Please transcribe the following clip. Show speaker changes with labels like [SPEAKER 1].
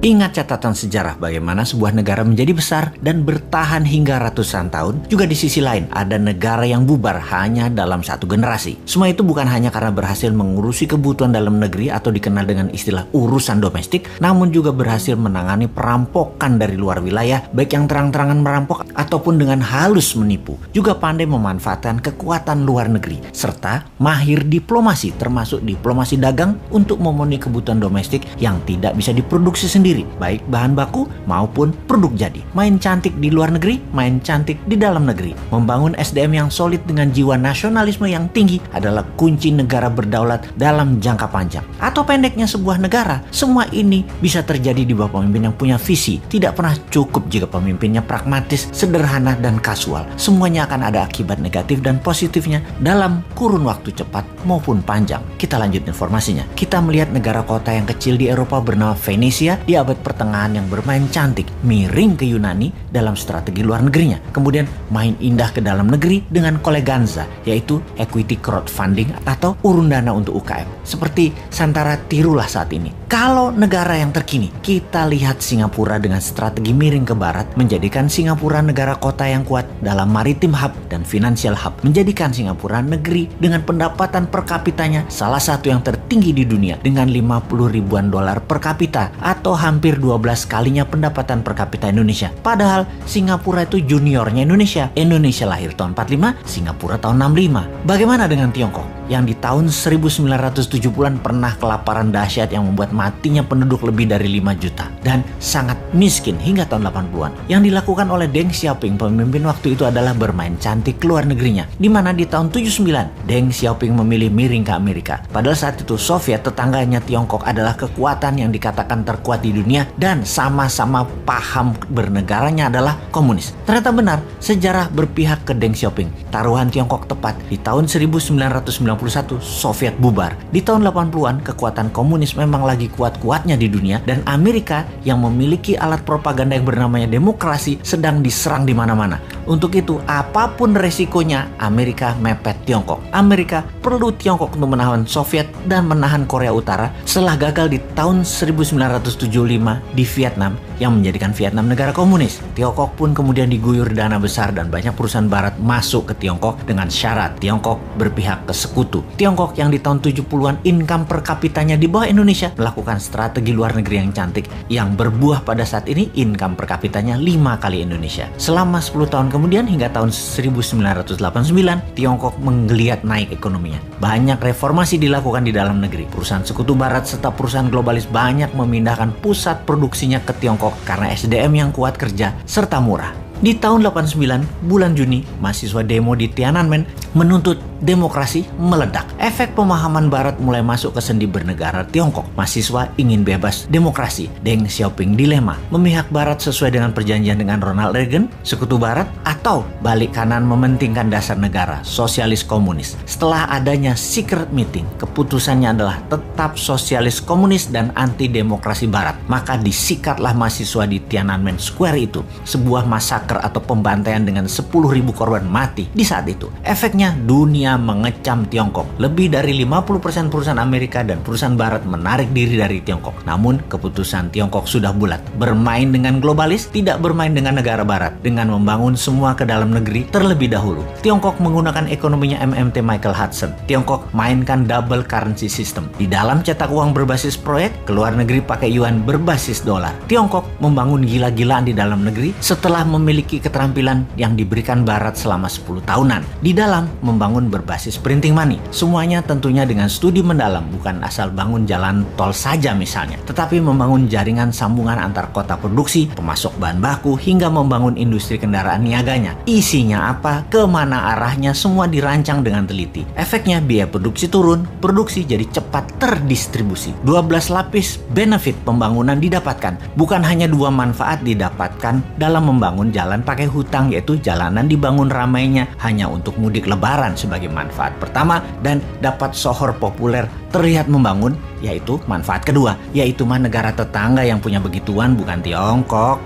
[SPEAKER 1] Ingat catatan sejarah bagaimana sebuah negara menjadi besar dan bertahan hingga ratusan tahun. Juga di sisi lain, ada negara yang bubar hanya dalam satu generasi. Semua itu bukan hanya karena berhasil mengurusi kebutuhan dalam negeri atau dikenal dengan istilah urusan domestik, namun juga berhasil menangani perampokan dari luar wilayah, baik yang terang-terangan merampok ataupun dengan halus menipu. Juga pandai memanfaatkan kekuatan luar negeri, serta mahir diplomasi, termasuk diplomasi dagang untuk memenuhi kebutuhan domestik yang tidak bisa diproduksi sendiri, baik bahan baku maupun produk jadi. Main cantik di luar negeri, main cantik di dalam negeri. Membangun SDM yang solid dengan jiwa nasionalisme yang tinggi adalah kunci negara berdaulat dalam jangka panjang. Atau pendeknya sebuah negara, semua ini bisa terjadi di bawah pemimpin yang punya visi. Tidak pernah cukup jika pemimpinnya pragmatis, sederhana, dan kasual. Semuanya akan ada akibat negatif dan positifnya dalam kurun waktu cepat maupun panjang. Kita lanjut informasinya. Kita melihat negara kota yang kecil di Eropa bernama Venesia di abad pertengahan yang bermain cantik, miring ke Yunani dalam strategi luar negerinya. Kemudian main indah ke dalam negeri dengan koleganza, yaitu equity crowdfunding atau urun dana untuk UKM. Seperti Santara tirulah saat ini. Kalau negara yang terkini, kita lihat Singapura dengan strategi miring ke barat, menjadikan Singapura negara kota yang kuat dalam maritim hub dan financial hub, menjadikan Singapura negeri dengan pendapatan per kapitanya salah satu yang tertinggi di dunia dengan 50 ribuan dolar per kapita atau hampir 12 kalinya pendapatan per kapita Indonesia. Padahal Singapura itu juniornya Indonesia. Indonesia lahir tahun 45, Singapura tahun 65. Bagaimana dengan Tiongkok yang di tahun 1970-an pernah kelaparan dahsyat yang membuat matinya penduduk lebih dari 5 juta dan sangat miskin hingga tahun 80-an. Yang dilakukan oleh Deng Xiaoping, pemimpin waktu itu, adalah bermain cantik keluar negerinya, di mana di tahun 79 Deng Xiaoping memilih miring ke Amerika. Padahal saat itu Soviet, tetangganya Tiongkok, adalah kekuatan yang dikatakan terkuat di dunia dan sama-sama paham bernegaranya adalah komunis. Ternyata benar, sejarah berpihak ke Deng Xiaoping. Taruhan Tiongkok tepat di tahun 1991 Soviet bubar. Di tahun 80-an kekuatan komunis memang lagi kuat-kuatnya di dunia dan Amerika yang memiliki alat propaganda yang bernamanya demokrasi sedang diserang di mana-mana. Untuk itu, apapun resikonya, Amerika mepet Tiongkok. Amerika perlu Tiongkok untuk menahan Soviet dan menahan Korea Utara setelah gagal di tahun 1975 di Vietnam yang menjadikan Vietnam negara komunis. Tiongkok pun kemudian diguyur dana besar dan banyak perusahaan barat masuk ke Tiongkok dengan syarat Tiongkok berpihak ke sekutu. Tiongkok yang di tahun 70-an income per kapitanya di bawah Indonesia melakukan strategi luar negeri yang cantik yang berbuah pada saat ini income per kapitanya 5 kali Indonesia. Selama 10 tahun kemudian hingga tahun 1989, Tiongkok menggeliat naik ekonominya. Banyak reformasi dilakukan di dalam negeri. Perusahaan sekutu barat serta perusahaan globalis banyak memindahkan pusat produksinya ke Tiongkok karena SDM yang kuat kerja serta murah. Di tahun 89, bulan Juni, mahasiswa demo di Tiananmen menuntut demokrasi meledak. Efek pemahaman barat mulai masuk ke sendi bernegara Tiongkok. Mahasiswa ingin bebas demokrasi. Deng Xiaoping dilema, memihak barat sesuai dengan perjanjian dengan Ronald Reagan, sekutu barat, atau balik kanan mementingkan dasar negara, sosialis komunis. Setelah adanya secret meeting, keputusannya adalah tetap sosialis komunis dan anti demokrasi barat. Maka disikatlah mahasiswa di Tiananmen Square itu. Sebuah massacre atau pembantaian dengan 10.000 korban mati di saat itu. Efeknya dunia mengecam Tiongkok. Lebih dari 50% perusahaan Amerika dan perusahaan barat menarik diri dari Tiongkok. Namun keputusan Tiongkok sudah bulat. Bermain dengan globalis, tidak bermain dengan negara barat. Dengan membangun semua ke dalam negeri terlebih dahulu. Tiongkok menggunakan ekonominya MMT Michael Hudson. Tiongkok mainkan double currency system. Di dalam cetak uang berbasis proyek, ke luar negeri pakai yuan berbasis dolar. Tiongkok membangun gila-gilaan di dalam negeri setelah memiliki keterampilan yang diberikan barat selama 10 tahunan. Di dalam membangun berbasis printing money. Semuanya tentunya dengan studi mendalam, bukan asal bangun jalan tol saja misalnya, tetapi membangun jaringan sambungan antar kota produksi, pemasok bahan baku, hingga membangun industri kendaraan niaganya. Isinya apa, kemana arahnya, semua dirancang dengan teliti. Efeknya biaya produksi turun, produksi jadi cepat terdistribusi. 12 lapis benefit pembangunan didapatkan. Bukan hanya 2 manfaat didapatkan dalam membangun jalan pakai hutang, yaitu jalanan dibangun ramainya hanya untuk mudik lebaran sebagai manfaat pertama dan dapat sohor populer terlihat membangun, yaitu manfaat kedua, yaitu negara tetangga yang punya begituan bukan Tiongkok.